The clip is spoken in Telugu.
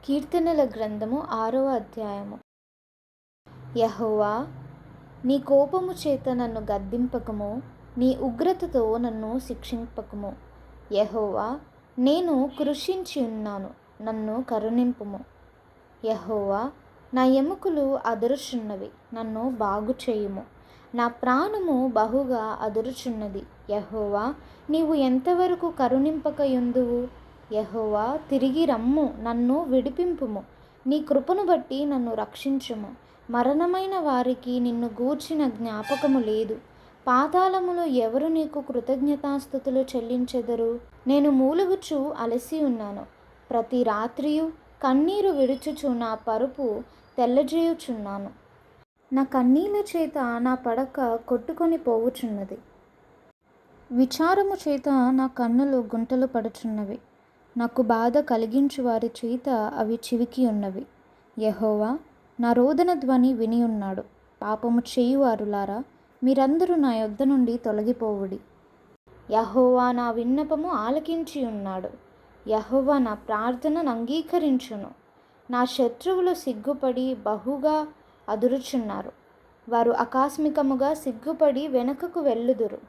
కీర్తనల గ్రంథము 6వ అధ్యాయము. యెహోవా, నీ కోపము చేత నన్ను గద్దింపకము, నీ ఉగ్రతతో నన్ను శిక్షింపకము. యెహోవా, నేను కృషించి ఉన్నాను, నన్ను కరుణింపుము. యెహోవా, నా ఎముకలు అదురుచున్నవి, నన్ను బాగు చేయుము. నా ప్రాణము బహుగా అదురుచున్నది. యెహోవా, నీవు ఎంతవరకు కరుణింపకయుందువు? యెహోవా, తిరిగి రమ్ము, నన్ను విడిపింపుము. నీ కృపను బట్టి నన్ను రక్షించుము. మరణమైన వారికి నిన్ను గూర్చిన జ్ఞాపకము లేదు. పాతాళములో ఎవరు నీకు కృతజ్ఞతాస్తుతులు చెల్లించెదరు? నేను మూలుగుచు అలసి ఉన్నాను. ప్రతి రాత్రియు కన్నీరు విడుచుచు నా పరుపు తెల్లజేయుచున్నాను. నా కన్నీళ్ల చేత నా పడక కొట్టుకొని పోవుచున్నది. విచారము చేత నా కన్నులు గుంటలు పడుచున్నవి. నాకు బాధ కలిగించు వారి చేత అవి చివికి ఉన్నవి. యెహోవా, నా రోదన ధ్వని విని ఉన్నాడు. పాపము చేయువారులారా, మీరందరూ నా యొద్ద నుండి తొలగిపోవుడి. యెహోవా నా విన్నపము ఆలకించి ఉన్నాడు. యెహోవా నా ప్రార్థనను అంగీకరించును. నా శత్రువులు సిగ్గుపడి బహుగా అదురుచున్నారు. వారు ఆకస్మికముగా సిగ్గుపడి వెనుకకు వెళ్ళుదురు.